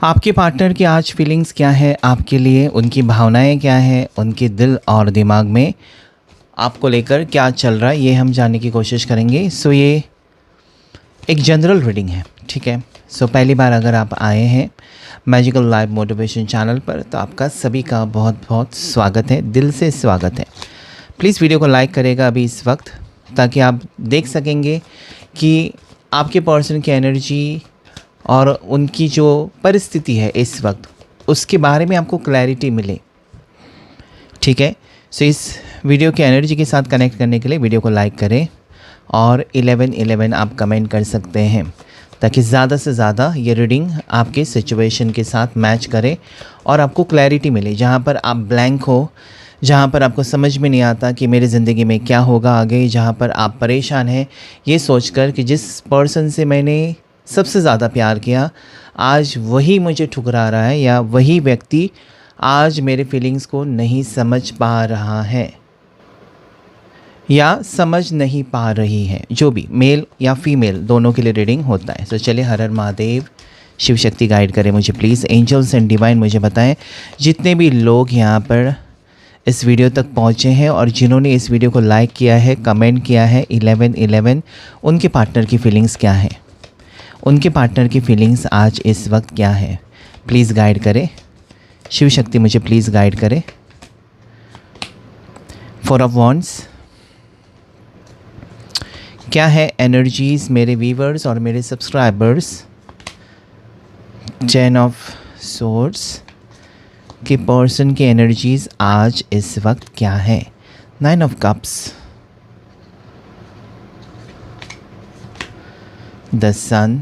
आपके पार्टनर की आज फीलिंग्स क्या है आपके लिए, उनकी भावनाएं क्या हैं, उनके दिल और दिमाग में आपको लेकर क्या चल रहा है, ये हम जानने की कोशिश करेंगे। सो ये एक जनरल रीडिंग है, ठीक है। सो पहली बार अगर आप आए हैं मैजिकल लाइव मोटिवेशन चैनल पर तो आपका सभी का बहुत बहुत स्वागत है, दिल से स्वागत है। प्लीज़ वीडियो को लाइक करेगा अभी इस वक्त, ताकि आप देख सकेंगे कि आपके पर्सन की एनर्जी और उनकी जो परिस्थिति है इस वक्त, उसके बारे में आपको क्लैरिटी मिले, ठीक है। सो इस वीडियो की एनर्जी के साथ कनेक्ट करने के लिए वीडियो को लाइक करें और 1111 आप कमेंट कर सकते हैं, ताकि ज़्यादा से ज़्यादा ये रीडिंग आपके सिचुएशन के साथ मैच करे और आपको क्लैरिटी मिले। जहाँ पर आप ब्लैंक हो, जहाँ पर आपको समझ में नहीं आता कि मेरी ज़िंदगी में क्या होगा आगे, जहाँ पर आप परेशान हैं ये सोचकर कि जिस पर्सन से मैंने सबसे ज़्यादा प्यार किया आज वही मुझे ठुकरा रहा है, या वही व्यक्ति आज मेरे फीलिंग्स को नहीं समझ पा रहा है या समझ नहीं पा रही है। जो भी मेल या फीमेल दोनों के लिए रीडिंग होता है। तो चलिए, हर हर महादेव, शिव शक्ति गाइड करें मुझे प्लीज़। एंजल्स एंड डिवाइन मुझे बताएं, जितने भी लोग यहाँ पर इस वीडियो तक पहुँचे हैं और जिन्होंने इस वीडियो को लाइक किया है, कमेंट किया है 1111, उनके पार्टनर की फीलिंग्स क्या है, उनके पार्टनर की फीलिंग्स आज इस वक्त क्या है, प्लीज़ गाइड करें। शिव शक्ति मुझे प्लीज़ गाइड करें। 4 ऑफ वॉन्ड्स, क्या है एनर्जीज़ मेरे व्यूवर्स और मेरे सब्सक्राइबर्स। 10 ऑफ सोर्ड्स के पर्सन की एनर्जीज़ आज इस वक्त क्या है। 9 of cups, the sun.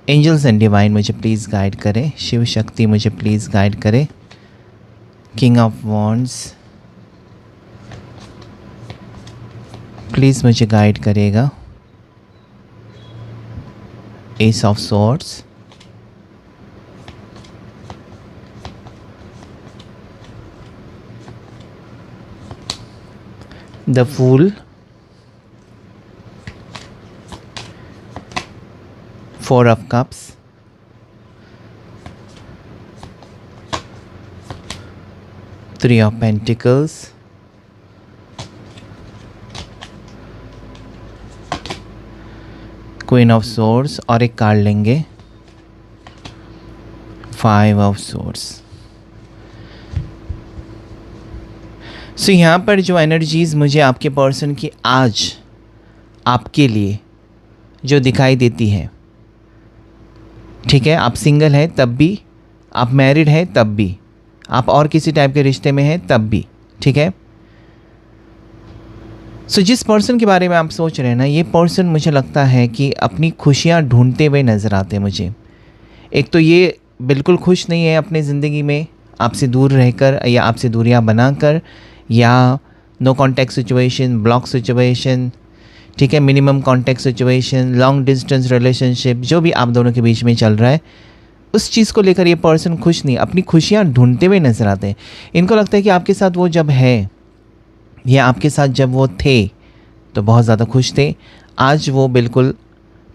Angels and divine मुझे प्लीज़ गाइड करें। शिव शक्ति मुझे प्लीज़ गाइड करें। किंग ऑफ वॉन्ड्स प्लीज़ मुझे गाइड करेगा। Ace of swords, the fool, 4 of cups, Three of Pentacles, Queen of Swords और एक कार्ड लेंगे 5 of Swords। सो यहाँ पर जो एनर्जीज़ मुझे आपके पर्सन की आज आपके लिए जो दिखाई देती है, ठीक है, आप सिंगल हैं तब भी, आप मैरिड हैं तब भी, आप और किसी टाइप के रिश्ते में हैं तब भी, ठीक है। सो जिस पर्सन के बारे में आप सोच रहे हैं ना, ये पर्सन मुझे लगता है कि अपनी खुशियाँ ढूंढते हुए नज़र आते हैं मुझे। एक तो ये बिल्कुल खुश नहीं है अपनी ज़िंदगी में, आपसे दूर रहकर या आपसे दूरियाँ बनाकर, या no contact situation, block situation, ठीक है, minimum contact situation, long distance relationship, जो भी आप दोनों के बीच में चल रहा है, उस चीज़ को लेकर ये पर्सन खुश नहीं, अपनी खुशियाँ ढूंढते हुए नजर आते हैं। इनको लगता है कि आपके साथ वो जब है या आपके साथ जब वो थे तो बहुत ज़्यादा खुश थे, आज वो बिल्कुल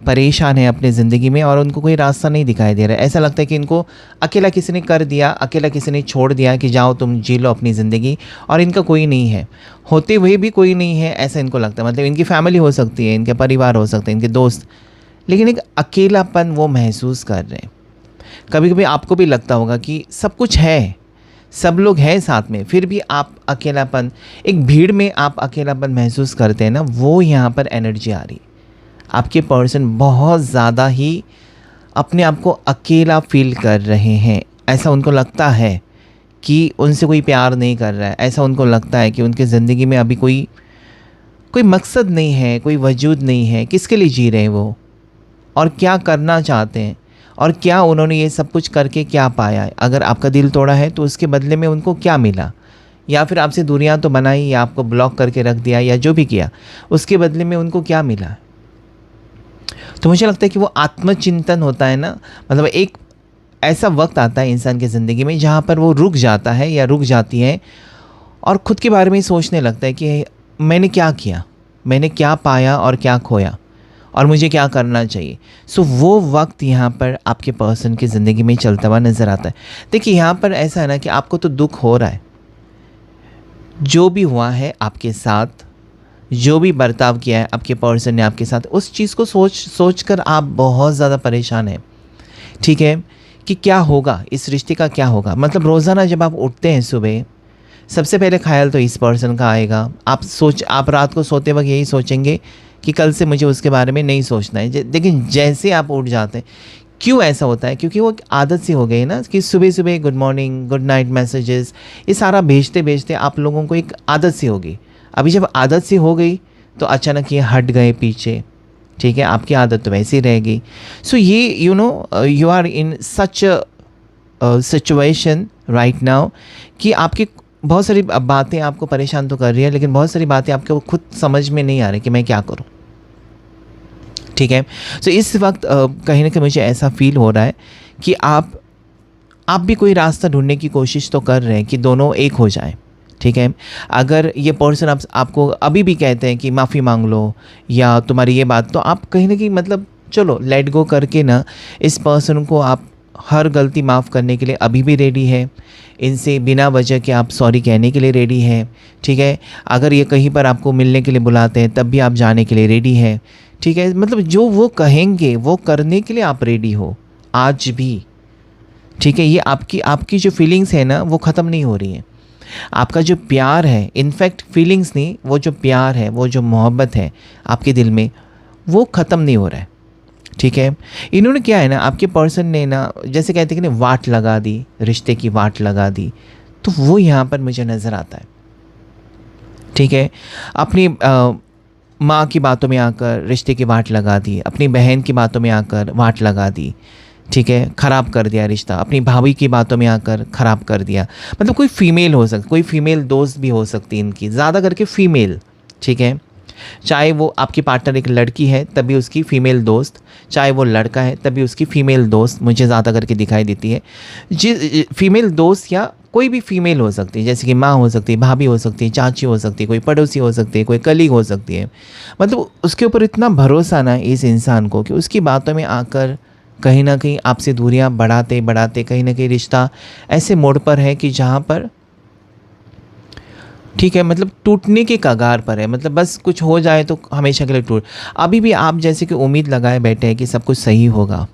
परेशान है अपनी ज़िंदगी में और उनको कोई रास्ता नहीं दिखाई दे रहा है। ऐसा लगता है कि इनको अकेला किसी ने कर दिया, अकेला किसी ने छोड़ दिया कि जाओ तुम जी लो अपनी ज़िंदगी, और इनका कोई नहीं है, होते हुए भी कोई नहीं है, ऐसा इनको लगता है। मतलब इनकी फैमिली हो सकती है, इनके परिवार हो सकते हैं, इनके दोस्त, लेकिन एक अकेलापन वो महसूस कर रहे हैं। कभी कभी आपको भी लगता होगा कि सब कुछ है, सब लोग हैं साथ में, फिर भी आप अकेलापन, एक भीड़ में आप अकेलापन महसूस करते हैं ना, वो यहाँ पर एनर्जी आ रही। आपके पर्सन बहुत ज़्यादा ही अपने आप को अकेला फील कर रहे हैं। ऐसा उनको लगता है कि उनसे कोई प्यार नहीं कर रहा है, ऐसा उनको लगता है कि उनकी ज़िंदगी में अभी कोई मकसद नहीं है, कोई वजूद नहीं है। किसके लिए जी रहे हैं वो, और क्या करना चाहते हैं, और क्या उन्होंने ये सब कुछ करके क्या पाया है। अगर आपका दिल तोड़ा है तो उसके बदले में उनको क्या मिला, या फिर आपसे दूरियां तो बनाई या आपको ब्लॉक करके रख दिया या जो भी किया, उसके बदले में उनको क्या मिला। तो मुझे लगता है कि वो आत्मचिंतन होता है ना, मतलब एक ऐसा वक्त आता है इंसान की ज़िंदगी में जहाँ पर वो रुक जाता है या रुक जाती है और ख़ुद के बारे में सोचने लगता है कि मैंने क्या किया, मैंने क्या पाया और क्या खोया। और मुझे क्या करना चाहिए। सो वो वक्त यहाँ पर आपके पर्सन की ज़िंदगी में चलता हुआ नज़र आता है। देखिए यहाँ पर ऐसा है ना कि आपको तो दुख हो रहा है, जो भी हुआ है आपके साथ, जो भी बर्ताव किया है आपके पर्सन ने आपके साथ, उस चीज़ को सोच कर आप बहुत ज़्यादा परेशान हैं, ठीक है, कि क्या होगा, इस रिश्ते का क्या होगा। मतलब रोज़ाना जब आप उठते हैं सुबह, सबसे पहले ख्याल तो इस पर्सन का आएगा। आप रात को सोते वक्त यही सोचेंगे कि कल से मुझे उसके बारे में नहीं सोचना है। लेकिन जैसे आप उठ जाते हैं, क्यों ऐसा होता है? क्योंकि वो एक आदत सी हो गई है ना कि सुबह सुबह good morning, good night messages, ये सारा भेजते भेजते आप लोगों को एक आदत सी हो गई। अभी जब आदत सी हो गई तो अचानक ये हट गए पीछे, ठीक है, आपकी आदत तो वैसी रहेगी। सो ये you are in such situation right now कि आपकी बहुत सारी बातें आपको परेशान तो कर रही है, लेकिन बहुत सारी बातें आपको खुद समझ में नहीं आ रही कि मैं क्या करूं, ठीक है। सो इस वक्त कहीं ना कहीं मुझे ऐसा फील हो रहा है कि आप भी कोई रास्ता ढूंढने की कोशिश तो कर रहे हैं कि दोनों एक हो जाएं, ठीक है। अगर ये पर्सन आपको अभी भी कहते हैं कि माफ़ी मांग लो या तुम्हारी ये बात, तो आप कहीं ना कहीं मतलब चलो लेट गो करके ना इस पर्सन को आप हर गलती माफ़ करने के लिए अभी भी रेडी है। इनसे बिना वजह के आप सॉरी कहने के लिए रेडी हैं, ठीक है। अगर ये कहीं पर आपको मिलने के लिए बुलाते हैं तब भी आप जाने के लिए रेडी हैं, ठीक है। मतलब जो वो कहेंगे वो करने के लिए आप रेडी हो आज भी, ठीक है। ये आपकी जो फीलिंग्स है ना वो ख़त्म नहीं हो रही है। आपका जो प्यार है, इनफैक्ट फीलिंग्स नहीं, वो जो प्यार है, वो जो मोहब्बत है आपके दिल में, वो ख़त्म नहीं हो रहा है, ठीक है। इन्होंने क्या है ना, आपके पर्सन ने ना जैसे कहते हैं कि ना वाट लगा दी, रिश्ते की वाट लगा दी, तो वो यहाँ पर मुझे नज़र आता है, ठीक है। अपनी माँ की बातों में आकर रिश्ते की वाट लगा दी, अपनी बहन की बातों में आकर वाट लगा दी, ठीक है, ख़राब कर दिया रिश्ता। अपनी भाभी की बातों में आकर ख़राब कर दिया। मतलब कोई फीमेल हो सकती, कोई फीमेल दोस्त भी हो सकती है इनकी, ज़्यादा करके फीमेल, ठीक है। चाहे वो आपकी पार्टनर एक लड़की है तभी उसकी फ़ीमेल दोस्त, चाहे वो लड़का है तभी उसकी फ़ीमेल दोस्त मुझे ज़्यादा करके दिखाई देती है। फीमेल दोस्त या कोई भी फीमेल हो सकती है, जैसे कि माँ हो सकती है, भाभी हो सकती है, चाची हो सकती है, कोई पड़ोसी हो सकती है, कोई कलीग हो सकती है। मतलब उसके ऊपर इतना भरोसा ना इस इंसान को कि उसकी बातों में आकर कहीं ना कहीं आपसे दूरियां बढ़ाते बढ़ाते कहीं ना कहीं रिश्ता ऐसे मोड़ पर है कि जहाँ पर, ठीक है, मतलब टूटने के कगार पर है। मतलब बस कुछ हो जाए तो हमेशा के लिए टूट। अभी भी आप जैसे कि उम्मीद लगाए बैठे हैं कि सब कुछ सही होगा,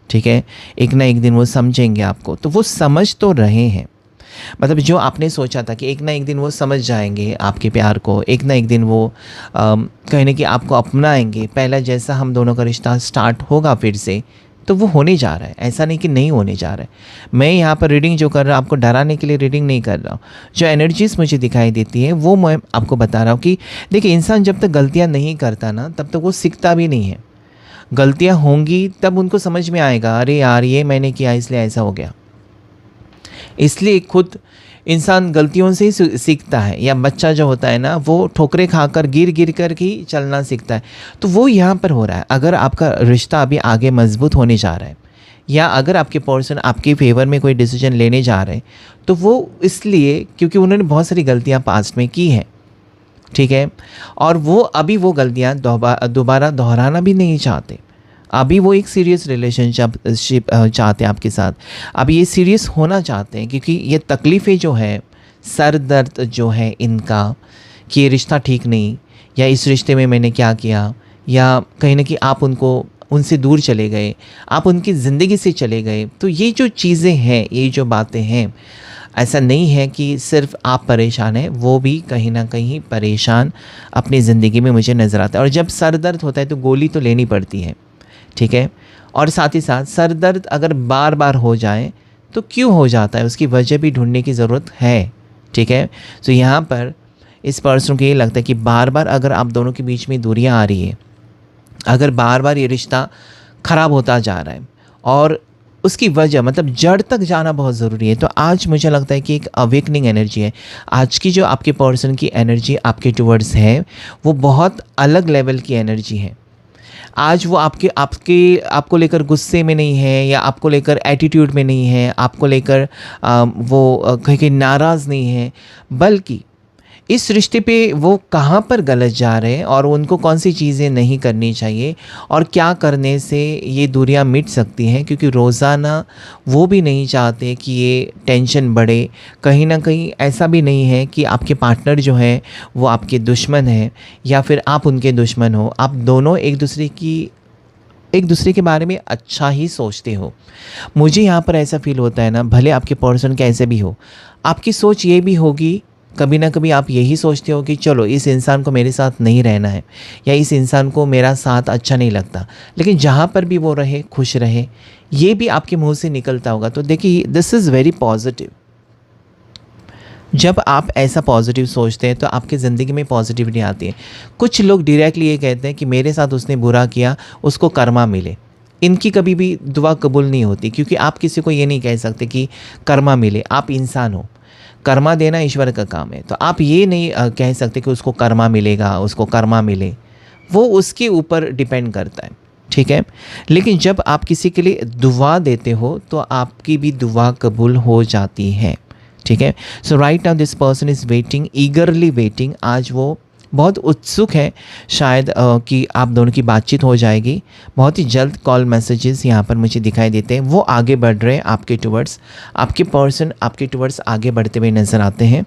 ठीक है, एक ना एक दिन वो समझेंगे आपको, तो वो समझ तो रहे हैं। मतलब जो आपने सोचा था कि एक ना एक दिन वो समझ जाएंगे आपके प्यार को, एक ना एक दिन वो कहीं ना कहीं आपको अपनाएंगे, पहला जैसा हम दोनों का रिश्ता स्टार्ट होगा फिर से, तो वो होने जा रहा है। ऐसा नहीं कि नहीं होने जा रहा है। मैं यहाँ पर रीडिंग जो कर रहा हूँ आपको डराने के लिए रीडिंग नहीं कर रहा हूँ। जो एनर्जीज मुझे दिखाई देती है वो मैं आपको बता रहा हूँ कि देखिए, इंसान जब तक गलतियाँ नहीं करता ना तब तक वो सीखता भी नहीं है। गलतियाँ होंगी तब उनको समझ में आएगा, अरे यार ये मैंने किया इसलिए ऐसा हो गया। इसलिए खुद इंसान गलतियों से ही सीखता है, या बच्चा जो होता है ना वो ठोकरें खाकर गिर कर ही चलना सीखता है। तो वो यहाँ पर हो रहा है। अगर आपका रिश्ता अभी आगे मजबूत होने जा रहा है, या अगर आपके पर्सन आपके फेवर में कोई डिसीजन लेने जा रहे हैं, तो वो इसलिए क्योंकि उन्होंने बहुत सारी गलतियाँ पास्ट में की हैं, ठीक है, और वो अभी वो गलतियाँ दोबारा दोहराना भी नहीं चाहते। अभी वो एक सीरियस रिलेशनशिप चाहते हैं आपके साथ। अभी ये सीरियस होना चाहते हैं क्योंकि ये तकलीफ़ें जो है, सर दर्द जो है इनका, कि ये रिश्ता ठीक नहीं, या इस रिश्ते में मैंने क्या किया, या कहीं ना कहीं आप उनसे दूर चले गए, आप उनकी ज़िंदगी से चले गए। तो ये जो चीज़ें हैं, ये जो बातें हैं, ऐसा नहीं है कि सिर्फ आप परेशान हैं, वो भी कहीं ना कहीं परेशान अपनी ज़िंदगी में मुझे नज़र आता है। और जब सर दर्द होता है तो गोली तो लेनी पड़ती है, ठीक है। और साथ ही साथ सर दर्द अगर बार बार हो जाए तो क्यों हो जाता है, उसकी वजह भी ढूंढने की ज़रूरत है, ठीक है। तो यहाँ पर इस पर्सन को ये लगता है कि बार बार अगर आप दोनों के बीच में दूरियाँ आ रही है, अगर बार बार ये रिश्ता ख़राब होता जा रहा है, और उसकी वजह मतलब जड़ तक जाना बहुत ज़रूरी है। तो आज मुझे लगता है कि एक अवेकनिंग एनर्जी है। आज की जो आपके पर्सन की एनर्जी आपके टुवर्ड्स है वो बहुत अलग लेवल की एनर्जी है। आज वो आपको लेकर गुस्से में नहीं है, या आपको लेकर एटीट्यूड में नहीं है, आपको लेकर वो कहीं नाराज़ नहीं है, बल्कि इस रिश्ते पे वो कहाँ पर गलत जा रहे हैं और उनको कौन सी चीज़ें नहीं करनी चाहिए और क्या करने से ये दूरियां मिट सकती हैं, क्योंकि रोज़ाना वो भी नहीं चाहते कि ये टेंशन बढ़े। कहीं ना कहीं ऐसा भी नहीं है कि आपके पार्टनर जो हैं वो आपके दुश्मन हैं या फिर आप उनके दुश्मन हो। आप दोनों एक दूसरे के बारे में अच्छा ही सोचते हो। मुझे यहाँ पर ऐसा फील होता है ना, भले आपके पर्सन कैसे भी हो, आपकी सोच ये भी होगी, कभी ना कभी आप यही सोचते हो कि चलो इस इंसान को मेरे साथ नहीं रहना है या इस इंसान को मेरा साथ अच्छा नहीं लगता, लेकिन जहाँ पर भी वो रहे खुश रहे, ये भी आपके मुंह से निकलता होगा। तो देखिए, दिस इज़ वेरी पॉजिटिव। जब आप ऐसा पॉजिटिव सोचते हैं तो आपकी ज़िंदगी में पॉजिटिविटी आती है। कुछ लोग डायरेक्टली ये कहते हैं कि मेरे साथ उसने बुरा किया, उसको कर्मा मिले। इनकी कभी भी दुआ कबूल नहीं होती, क्योंकि आप किसी को ये नहीं कह सकते कि कर्मा मिले। आप इंसान हो, कर्मा देना ईश्वर का काम है। तो आप ये नहीं कह सकते कि उसको कर्मा मिलेगा, उसको कर्मा मिले, वो उसके ऊपर डिपेंड करता है, ठीक है। लेकिन जब आप किसी के लिए दुआ देते हो तो आपकी भी दुआ कबूल हो जाती है, ठीक है। So right now this person is waiting, eagerly waiting. आज वो बहुत उत्सुक है शायद कि आप दोनों की बातचीत हो जाएगी। बहुत ही जल्द कॉल मैसेजेस यहाँ पर मुझे दिखाई देते हैं। वो आगे बढ़ रहे हैं आपके टुवर्ड्स, आपके पर्सन आपके टुवर्ड्स आगे बढ़ते हुए नज़र आते हैं,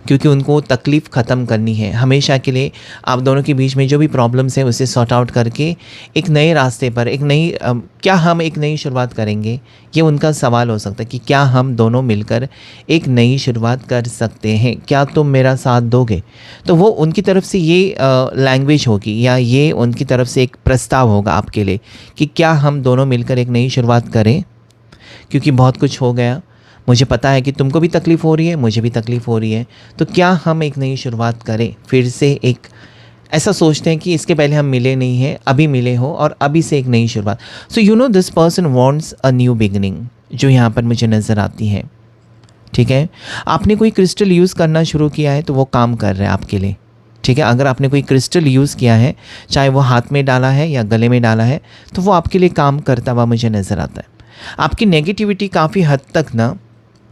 क्योंकि उनको तकलीफ़ ख़त्म करनी है हमेशा के लिए। आप दोनों के बीच में जो भी प्रॉब्लम्स हैं उसे सॉर्ट आउट करके एक नए रास्ते पर क्या हम एक नई शुरुआत करेंगे, ये उनका सवाल हो सकता है कि क्या हम दोनों मिलकर एक नई शुरुआत कर सकते हैं, क्या तुम मेरा साथ दोगे। तो वो उनकी तरफ से ये लैंग्वेज होगी या ये उनकी तरफ से एक प्रस्ताव होगा आपके लिए कि क्या हम दोनों मिलकर एक नई शुरुआत करें, क्योंकि बहुत कुछ हो गया। मुझे पता है कि तुमको भी तकलीफ़ हो रही है, मुझे भी तकलीफ़ हो रही है, तो क्या हम एक नई शुरुआत करें। फिर से एक ऐसा सोचते हैं कि इसके पहले हम मिले नहीं हैं, अभी मिले हो और अभी से एक नई शुरुआत। So you know this person wants a new beginning, जो यहाँ पर मुझे नज़र आती है, ठीक है। आपने कोई क्रिस्टल यूज़ करना शुरू किया है तो वो काम कर रहा है आपके लिए, ठीक है। अगर आपने कोई क्रिस्टल यूज़ किया है, चाहे वो हाथ में डाला है या गले में डाला है, तो वो आपके लिए काम करता हुआ मुझे नज़र आता है। आपकी नेगेटिविटी काफ़ी हद तक ना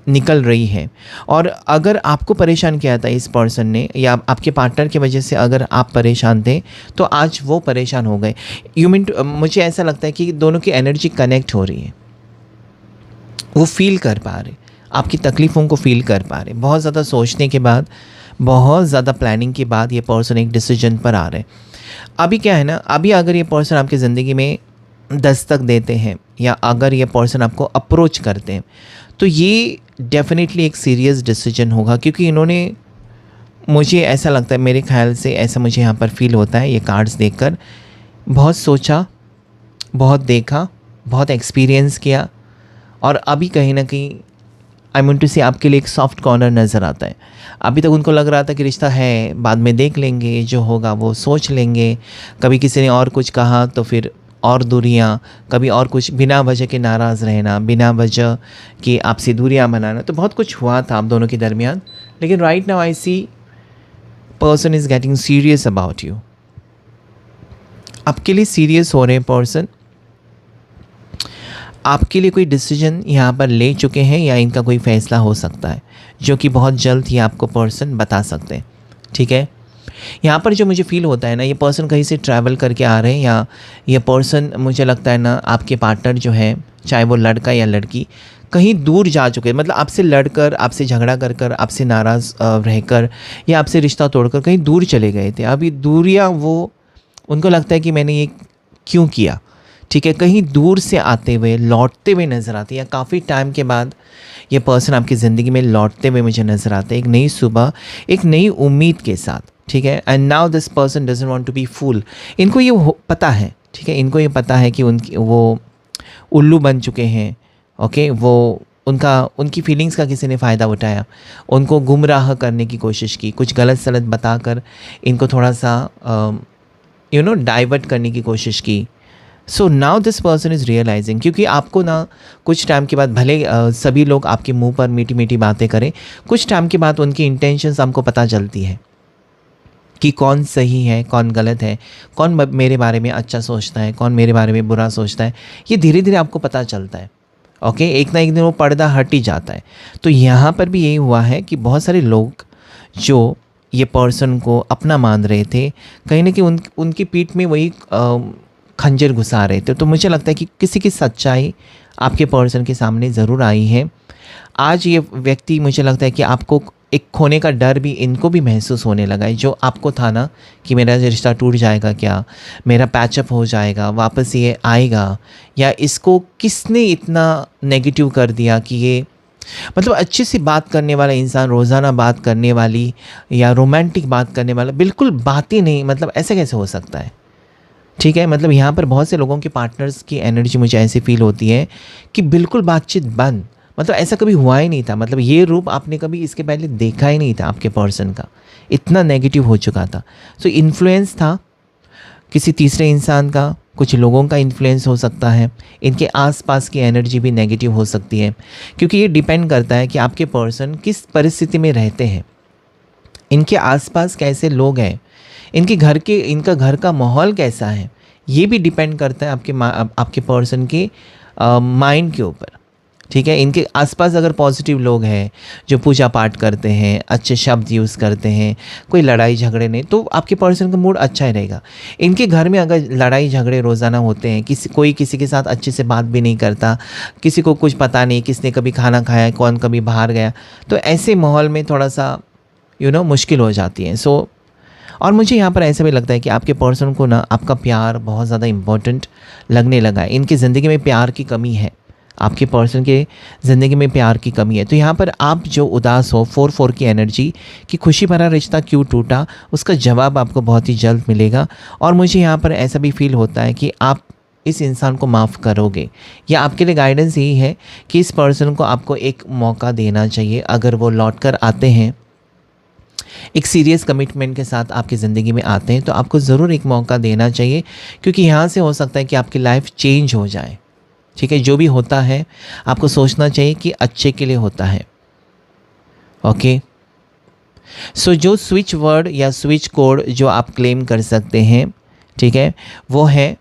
निकल रही है, और अगर आपको परेशान किया था इस पर्सन ने या आपके पार्टनर की वजह से अगर आप परेशान थे, तो आज वो परेशान हो गए। मुझे ऐसा लगता है कि दोनों की एनर्जी कनेक्ट हो रही है, वो फील कर पा रहे, आपकी तकलीफ़ों को फील कर पा रहे। बहुत ज़्यादा सोचने के बाद, बहुत ज़्यादा प्लानिंग के बाद ये पर्सन एक डिसीजन पर आ रहे हैं। अभी क्या है ना, अभी अगर ये पर्सन आपकी ज़िंदगी में दस्तक देते हैं या अगर ये पर्सन आपको अप्रोच करते हैं, तो ये डेफिनेटली एक सीरियस डिसीजन होगा, क्योंकि इन्होंने, मुझे ऐसा लगता है, मेरे ख्याल से ऐसा मुझे यहाँ पर फील होता है ये कार्ड्स देखकर, बहुत सोचा, बहुत देखा, बहुत एक्सपीरियंस किया, और अभी कहीं ना कहीं आई मीन टू से आपके लिए एक सॉफ्ट कॉर्नर नज़र आता है। अभी तक उनको लग रहा था कि रिश्ता है, बाद में देख लेंगे, जो होगा वो सोच लेंगे, कभी किसी ने और कुछ कहा तो फिर और दूरियां, कभी और कुछ, बिना वजह के नाराज़ रहना, बिना वजह कि आपसे दूरियां बनाना, तो बहुत कुछ हुआ था आप दोनों के दरमियान। लेकिन right now I see person is getting serious about you. आपके लिए सीरियस हो रहे हैं पर्सन, आपके लिए कोई डिसीजन यहाँ पर ले चुके हैं या इनका कोई फ़ैसला हो सकता है, जो कि बहुत जल्द ही आपको पर्सन बता सकते हैं, ठीक है। यहाँ पर जो मुझे फ़ील होता है ना, ये पर्सन कहीं से ट्रैवल करके आ रहे हैं, या ये पर्सन, मुझे लगता है ना, आपके पार्टनर जो है, चाहे वो लड़का या लड़की, कहीं दूर जा चुके हैं। मतलब आपसे लड़कर, आपसे झगड़ा कर कर, आपसे नाराज़ रहकर या आपसे रिश्ता तोड़कर कहीं दूर चले गए थे। अभी दूरियाँ, वो उनको लगता है कि मैंने ये क्यों किया, ठीक है। कहीं दूर से आते हुए, लौटते हुए नज़र आते हैं, या काफ़ी टाइम के बाद ये पर्सन आपकी ज़िंदगी में लौटते हुए मुझे नज़र आता है, एक नई सुबह, एक नई उम्मीद के साथ, ठीक है। And now this person doesn't want to be fool. इनको ये पता है, ठीक है, इनको ये पता है कि वो उल्लू बन चुके हैं, ओके। वो उनकी फीलिंग्स का किसी ने फ़ायदा उठाया, उनको गुमराह करने की कोशिश की, कुछ गलत सलत बताकर इनको थोड़ा सा डाइवर्ट करने की कोशिश की। So now this person is realising, क्योंकि आपको ना कुछ टाइम के बाद, भले सभी लोग आपके मुंह पर मीठी मीठी बातें करें, कुछ टाइम के बाद उनकी इंटेंशंस हमको पता चलती है कि कौन सही है, कौन गलत है, कौन मेरे बारे में अच्छा सोचता है, कौन मेरे बारे में बुरा सोचता है। ये धीरे धीरे आपको पता चलता है, ओके। एक ना एक दिन वो पर्दा हट ही जाता है। तो यहाँ पर भी यही हुआ है कि बहुत सारे लोग जो ये पर्सन को अपना मान रहे थे, कहीं ना कहीं उनकी पीठ में वही खंजर घुसा रहे थे। तो मुझे लगता है कि किसी की सच्चाई आपके पर्सन के सामने ज़रूर आई है। आज ये व्यक्ति, मुझे लगता है कि आपको एक खोने का डर भी इनको भी महसूस होने लगा है, जो आपको था ना कि मेरा रिश्ता टूट जाएगा क्या, मेरा पैचअप हो जाएगा, वापस ये आएगा, या इसको किसने इतना नेगेटिव कर दिया कि ये, मतलब अच्छी सी बात करने वाला इंसान, रोज़ाना बात करने वाली या रोमांटिक बात करने वाला, बिल्कुल बात ही नहीं, मतलब ऐसे कैसे हो सकता है। ठीक है, मतलब यहाँ पर बहुत से लोगों के पार्टनर्स की एनर्जी मुझे ऐसी फील होती है कि बिल्कुल बातचीत बंद, मतलब ऐसा कभी हुआ ही नहीं था, मतलब ये रूप आपने कभी इसके पहले देखा ही नहीं था आपके पर्सन का, इतना नेगेटिव हो चुका था। सो इन्फ्लुएंस था किसी तीसरे इंसान का, कुछ लोगों का इन्फ्लुएंस हो सकता है, इनके आसपास की एनर्जी भी नेगेटिव हो सकती है, क्योंकि ये डिपेंड करता है कि आपके पर्सन किस परिस्थिति में रहते हैं, इनके आसपास कैसे लोग हैं, इनका घर का माहौल कैसा है, ये भी डिपेंड करता है आपके पर्सन के माइंड के ऊपर। ठीक है, इनके आसपास अगर पॉजिटिव लोग हैं जो पूजा पाठ करते हैं, अच्छे शब्द यूज़ करते हैं, कोई लड़ाई झगड़े नहीं, तो आपके पर्सन का मूड अच्छा ही रहेगा। इनके घर में अगर लड़ाई झगड़े रोज़ाना होते हैं, कोई किसी के साथ अच्छे से बात भी नहीं करता, किसी को कुछ पता नहीं किसने कभी खाना खाया, कौन कभी बाहर गया, तो ऐसे माहौल में थोड़ा सा मुश्किल हो जाती है। और मुझे यहाँ पर ऐसा भी लगता है कि आपके पर्सन को ना आपका प्यार बहुत ज़्यादा इम्पोर्टेंट लगने लगा है। इनकी ज़िंदगी में प्यार की कमी है, आपके पर्सन के ज़िंदगी में प्यार की कमी है। तो यहाँ पर आप जो उदास हो, 4-4 की एनर्जी कि खुशी भरा रिश्ता क्यों टूटा, उसका जवाब आपको बहुत ही जल्द मिलेगा। और मुझे यहाँ पर ऐसा भी फील होता है कि आप इस इंसान को माफ़ करोगे, या आपके लिए गाइडेंस यही है कि इस पर्सन को आपको एक मौका देना चाहिए। अगर वो लौट कर आते हैं, एक सीरियस कमिटमेंट के साथ आपकी ज़िंदगी में आते हैं, तो आपको ज़रूर एक मौका देना चाहिए, क्योंकि यहाँ से हो सकता है कि आपकी लाइफ चेंज हो जाए। ठीक है, जो भी होता है आपको सोचना चाहिए कि अच्छे के लिए होता है। ओके, सो जो स्विच वर्ड या स्विच कोड जो आप क्लेम कर सकते हैं, ठीक है, वो है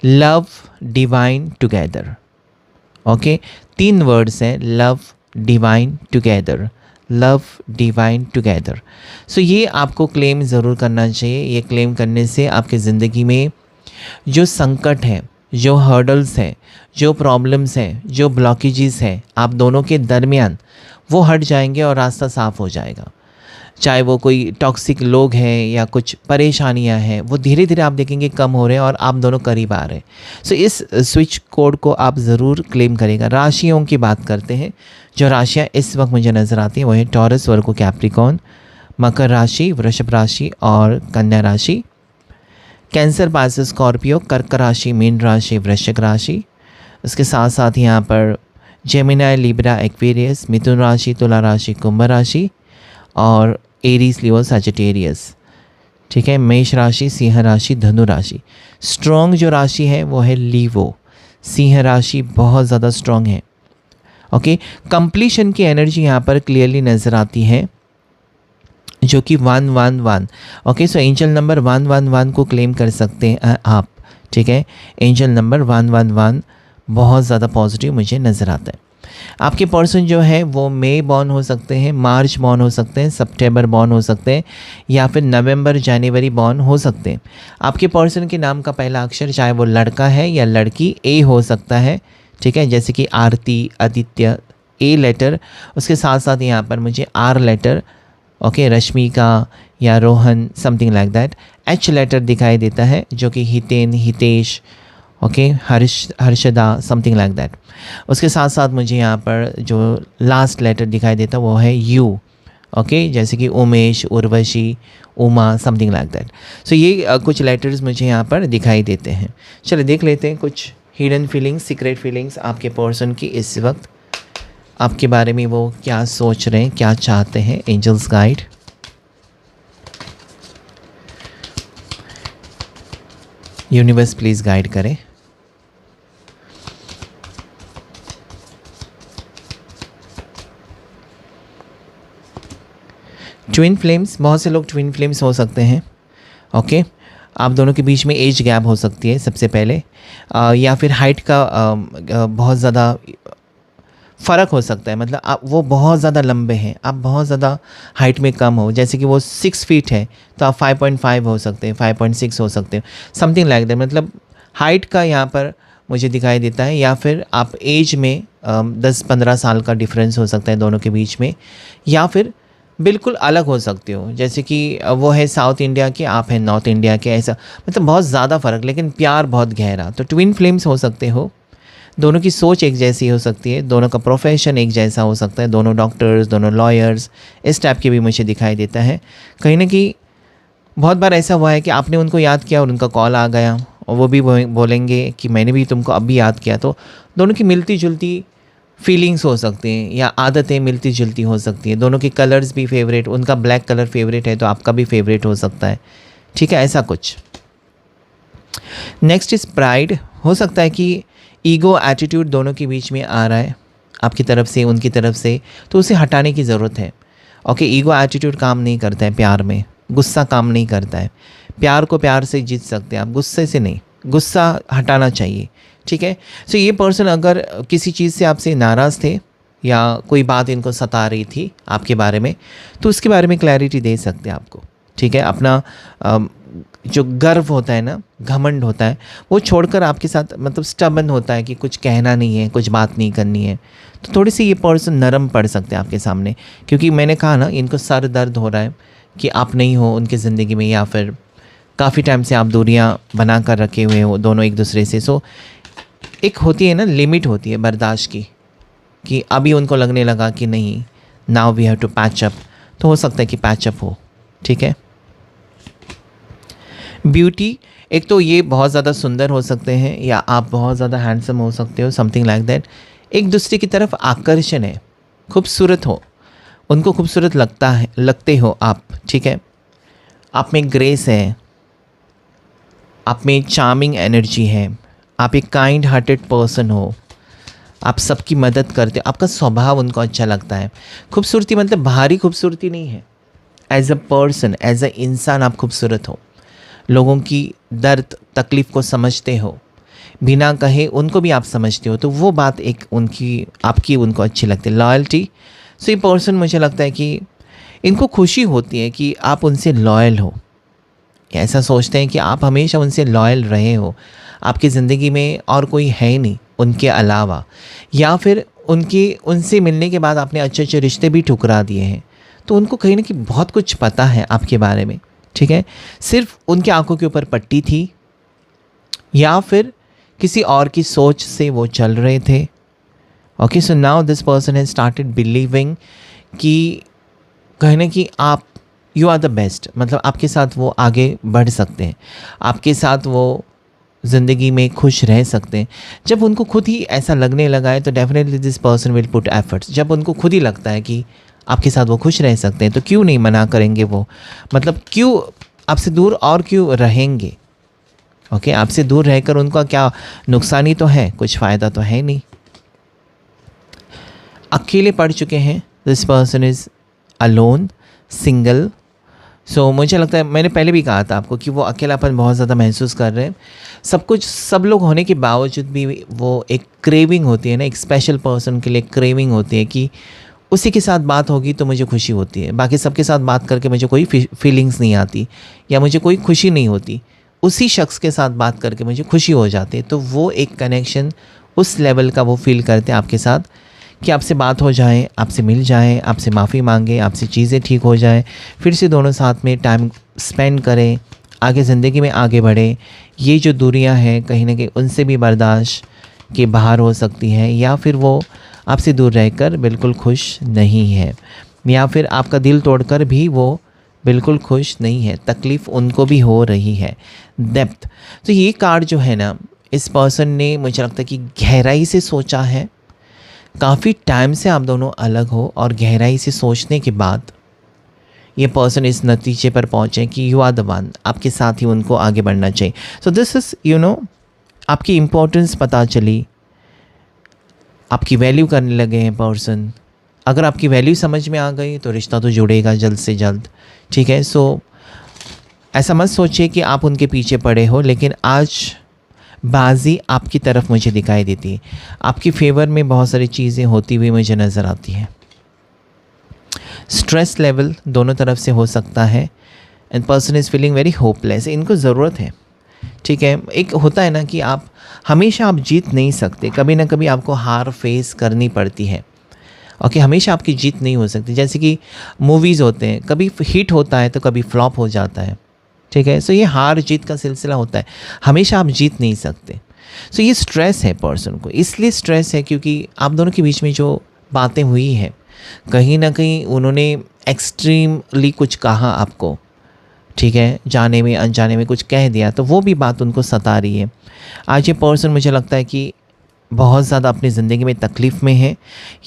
love divine together. Okay, 3 words हैं, love divine together, love divine together. So ये आपको क्लेम ज़रूर करना चाहिए। ये क्लेम करने से आपकी ज़िंदगी में जो संकट है, जो हर्डल्स हैं, जो प्रॉब्लम्स हैं, जो ब्लॉकेजेस हैं आप दोनों के दरमियान, वो हट जाएंगे और रास्ता साफ़ हो जाएगा। चाहे वो कोई टॉक्सिक लोग हैं या कुछ परेशानियां हैं, वो धीरे धीरे आप देखेंगे कम हो रहे हैं और आप दोनों करीब आ रहे हैं। सो इस स्विच कोड को आप ज़रूर क्लेम करेगा। राशियों की बात करते हैं, जो राशियां इस वक्त मुझे नज़र आती हैं वो है टॉरस, वर्गो, कैप्रिकॉर्न, मकर राशि, वृषभ राशि और कन्या राशि। कैंसर, पाइसेस, स्कॉर्पियो, कर्क राशि, मीन राशि, वृश्चिक राशि। उसके साथ साथ यहाँ पर जेमिनाई, लिब्रा, एक्वेरियस, मिथुन राशि, तुला राशि, कुंभ राशि और एरीज, लियो, सजिटेरियस। ठीक है, मेष राशि, सिंह राशि, धनु राशि। स्ट्रॉन्ग जो राशि है वो है लीवो, सिंह राशि बहुत ज़्यादा स्ट्रॉन्ग है। ओके, कंप्लीशन की एनर्जी यहाँ पर क्लियरली नज़र आती है, जो कि 111। ओके, सो एंजल नंबर 111 को क्लेम कर सकते हैं आप। ठीक है, एंजल नंबर 111 बहुत ज़्यादा पॉजिटिव मुझे नज़र आता है। आपके पर्सन जो है वो मई बॉर्न हो सकते हैं, मार्च बॉर्न हो सकते हैं, सितंबर बॉर्न हो सकते हैं, या फिर नवंबर, जनवरी बॉर्न हो सकते हैं। आपके पर्सन के नाम का पहला अक्षर, चाहे वो लड़का है या लड़की, ए हो सकता है। ठीक है, जैसे कि आरती, आदित्य, ए लेटर। उसके साथ साथ यहाँ पर मुझे आर लेटर, ओके, रश्मिका या Rohan, something like that. H letter दिखाई देता है, जो कि Hiten, Hitesh, okay, Harshada, something like that. उसके साथ साथ मुझे यहाँ पर जो लास्ट लेटर दिखाई देता है वो है यू। ओके, जैसे कि Umesh, Urvashi, Uma, something like that. So ये कुछ लेटर्स मुझे यहाँ पर दिखाई देते हैं। चलिए देख लेते हैं कुछ हिडन फीलिंग्स, सीक्रेट फीलिंग्स आपके पर्सन की इस वक्त, आपके बारे में वो क्या सोच रहे हैं, क्या चाहते हैं। Angels guide, universe please guide करें। ट्विन फ्लेम्स, बहुत से लोग ट्विन फ्लेम्स हो सकते हैं। ओके, आप दोनों के बीच में एज गैप हो सकती है सबसे पहले, या फिर हाइट का बहुत ज़्यादा फ़र्क हो सकता है। मतलब आप वो बहुत ज़्यादा लंबे हैं, आप बहुत ज़्यादा हाइट में कम हो, जैसे कि वो 6 फीट है तो आप 5.5 हो सकते हैं, 5.6 हो सकते हैं, समथिंग लाइक दैट। मतलब हाइट का यहाँ पर मुझे दिखाई देता है, या फिर आप एज में 10-15 साल का डिफरेंस हो सकता है दोनों के बीच में, या फिर बिल्कुल अलग हो सकते हो, जैसे कि वो है साउथ इंडिया के, आप हैं नॉर्थ इंडिया के, ऐसा मतलब बहुत ज़्यादा फ़र्क, लेकिन प्यार बहुत गहरा। तो ट्विन फ्लेम्स हो सकते हो, दोनों की सोच एक जैसी हो सकती है, दोनों का प्रोफेशन एक जैसा हो सकता है, दोनों डॉक्टर्स, दोनों लॉयर्स, इस टाइप के भी मुझे दिखाई देता है। कहीं ना कहीं बहुत बार ऐसा हुआ है कि आपने उनको याद किया और उनका कॉल आ गया, और वो भी बोलेंगे कि मैंने भी तुमको अभी याद किया। तो दोनों की मिलती जुलती फीलिंग्स हो सकती हैं, या आदतें मिलती जुलती हो सकती हैं, दोनों के कलर्स भी फेवरेट, उनका ब्लैक कलर फेवरेट है तो आपका भी फेवरेट हो सकता है, ठीक है, ऐसा कुछ। Next is pride. हो सकता है कि ईगो एटीट्यूड दोनों के बीच में आ रहा है, आपकी तरफ से उनकी तरफ से, तो उसे हटाने की ज़रूरत है। ओके, ईगो एटीट्यूड काम नहीं करता है प्यार में, गुस्सा काम नहीं करता है। प्यार को प्यार से जीत सकते हैं आप, गुस्से से नहीं, गुस्सा हटाना चाहिए, ठीक है। सो ये पर्सन अगर किसी चीज़ से आपसे नाराज़ थे, या कोई बात इनको सता रही थी आपके बारे में, तो उसके बारे में क्लैरिटी दे सकते हैं आपको, ठीक है। अपना जो गर्व होता है ना, घमंड होता है, वो छोड़कर आपके साथ मतलब स्टबन होता है कि कुछ कहना नहीं है, कुछ बात नहीं करनी है, तो थोड़ी सी ये पर्सन नरम पड़ सकते हैं आपके सामने। क्योंकि मैंने कहा ना, इनको सर दर्द हो रहा है कि आप नहीं हो उनकी ज़िंदगी में, या फिर काफ़ी टाइम से आप दूरियां बना कर रखे हुए हो दोनों एक दूसरे से। सो एक होती है ना, लिमिट होती है बर्दाश्त की, कि अभी उनको लगने लगा कि नहीं, now we have to patch up, तो हो सकता है कि पैच अप हो, ठीक है। ब्यूटी, एक तो ये बहुत ज़्यादा सुंदर हो सकते हैं, या आप बहुत ज़्यादा हैंडसम हो सकते हो, समथिंग लाइक दैट। एक दूसरे की तरफ आकर्षण है, खूबसूरत हो, उनको खूबसूरत लगते हो आप, ठीक है। आप में ग्रेस है, आप में चार्मिंग एनर्जी है, आप एक काइंड हार्टेड पर्सन हो, आप सबकी मदद करते हो, आपका स्वभाव उनको अच्छा लगता है। खूबसूरती मतलब बाहरी खूबसूरती नहीं है, as a person, as a इंसान आप खूबसूरत हो, लोगों की दर्द तकलीफ़ को समझते हो, बिना कहे उनको भी आप समझते हो, तो वो बात एक उनकी आपकी उनको अच्छी लगती है। लॉयल्टी, सो ये पर्सन मुझे लगता है कि इनको खुशी होती है कि आप उनसे लॉयल हो, ऐसा सोचते हैं कि आप हमेशा उनसे लॉयल रहे हो, आपकी ज़िंदगी में और कोई है ही नहीं उनके अलावा, या फिर उनसे मिलने के बाद आपने अच्छे अच्छे रिश्ते भी ठुकरा दिए हैं, तो उनको कहीं ना कहीं बहुत कुछ पता है आपके बारे में, ठीक है। सिर्फ उनकी आंखों के ऊपर पट्टी थी, या फिर किसी और की सोच से वो चल रहे थे। Okay, so now this person has started believing कि कहीं ना कि आप यू आर द बेस्ट, मतलब आपके साथ वो आगे बढ़ सकते हैं, आपके साथ वो ज़िंदगी में खुश रह सकते हैं। जब उनको खुद ही ऐसा लगने लगा है तो definitely this person will put efforts. जब उनको खुद ही लगता है कि आपके साथ वो खुश रह सकते हैं, तो क्यों नहीं मना करेंगे वो, मतलब क्यों आपसे दूर और क्यों रहेंगे। ओके, आपसे दूर रहकर उनका क्या नुकसान ही तो है, कुछ फ़ायदा तो है नहीं। अकेले पड़ चुके हैं, this person is alone, single. So मुझे लगता है, मैंने पहले भी कहा था आपको कि वो अकेलापन बहुत ज़्यादा महसूस कर रहे हैं। सब कुछ सब लोग होने के बावजूद भी वो एक क्रेविंग होती है ना, एक स्पेशल पर्सन के लिए क्रेविंग होती है कि उसी के साथ बात होगी तो मुझे खुशी होती है, बाकी सबके साथ बात करके मुझे कोई फीलिंग्स नहीं आती, या मुझे कोई खुशी नहीं होती, उसी शख्स के साथ बात करके मुझे खुशी हो जाती है। तो वो एक कनेक्शन उस लेवल का वो फील करते हैं आपके साथ, कि आपसे बात हो जाए, आपसे मिल जाएं, आपसे माफ़ी मांगें, आपसे चीज़ें ठीक हो जाएं, फिर से दोनों साथ में टाइम स्पेंड करें, आगे ज़िंदगी में आगे बढ़ें। ये जो दूरियां हैं कहीं ना कहीं उनसे भी बर्दाश्त के बाहर हो सकती हैं, या फिर वो आपसे दूर रहकर बिल्कुल खुश नहीं है, या फिर आपका दिल तोड़कर भी वो बिल्कुल खुश नहीं है, तकलीफ़ उनको भी हो रही है। डेप्थ, तो ये कार्ड जो है ना, इस पर्सन ने मुझे लगता है कि गहराई से सोचा है, काफ़ी टाइम से आप दोनों अलग हो, और गहराई से सोचने के बाद ये पर्सन इस नतीजे पर पहुँचे कि यू आर द वन, आपके साथ ही उनको आगे बढ़ना चाहिए। सो दिस इज़ आपकी इम्पोर्टेंस पता चली, आपकी वैल्यू करने लगे हैं पर्सन। अगर आपकी वैल्यू समझ में आ गई तो रिश्ता तो जुड़ेगा जल्द से जल्द, ठीक है। सो ऐसा मत सोचिए कि आप उनके पीछे पड़े हो, लेकिन आज बाजी आपकी तरफ मुझे दिखाई देती है, आपकी फेवर में बहुत सारी चीज़ें होती हुई मुझे नज़र आती हैं। स्ट्रेस लेवल दोनों तरफ से हो सकता है and person is feeling very hopeless. इनको ज़रूरत है, ठीक है। एक होता है ना कि आप हमेशा आप जीत नहीं सकते, कभी ना कभी आपको हार फेस करनी पड़ती है। ओके, हमेशा आपकी जीत नहीं हो सकती। जैसे कि मूवीज़ होते हैं, कभी हिट होता है तो कभी फ्लॉप हो जाता है, ठीक है। सो ये हार जीत का सिलसिला होता है, हमेशा आप जीत नहीं सकते। सो ये स्ट्रेस है पर्सन को, इसलिए स्ट्रेस है क्योंकि आप दोनों के बीच में जो बातें हुई है, कहीं ना कहीं उन्होंने एक्सट्रीमली कुछ कहा आपको, ठीक है, जाने में अनजाने में कुछ कह दिया, तो वो भी बात उनको सता रही है। आज ये पर्सन मुझे लगता है कि बहुत ज़्यादा अपनी ज़िंदगी में तकलीफ़ में है,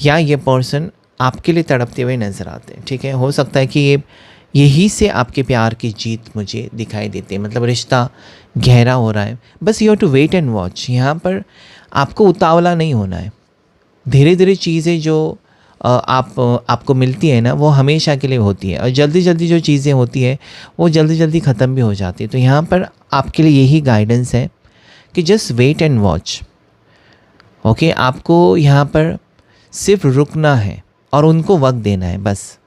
या ये पर्सन आपके लिए तड़पते हुए नज़र आते हैं, ठीक है। हो सकता है कि यही से आपके प्यार की जीत मुझे दिखाई देती है, मतलब रिश्ता गहरा हो रहा है। बस you have to wait and watch. यहाँ पर आपको उतावला नहीं होना है। धीरे धीरे चीज़ें जो आपको मिलती है ना, वो हमेशा के लिए होती है, और जल्दी जल्दी जो चीज़ें होती है वो जल्दी जल्दी ख़त्म भी हो जाती है। तो यहाँ पर आपके लिए यही गाइडेंस है कि just wait and watch. Okay, आपको यहाँ पर सिर्फ रुकना है और उनको वक्त देना है। बस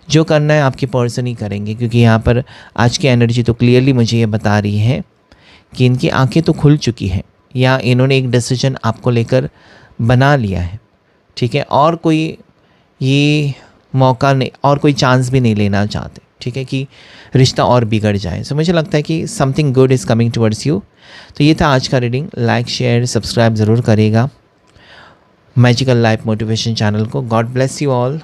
जो करना है आपके पर्सन ही करेंगे, क्योंकि यहाँ पर आज की एनर्जी तो क्लियरली मुझे ये बता रही है कि इनकी आंखें तो खुल चुकी हैं, या इन्होंने एक डिसीजन आपको लेकर बना लिया है, ठीक है। और कोई ये मौका नहीं, और कोई चांस भी नहीं लेना चाहते, ठीक है, कि रिश्ता और बिगड़ जाए। सो मुझे लगता है कि something good is coming towards you. तो ये था आज का रीडिंग। लाइक शेयर सब्सक्राइब ज़रूर करिएगा मैजिकल लाइफ मोटिवेशन चैनल को। God bless you all.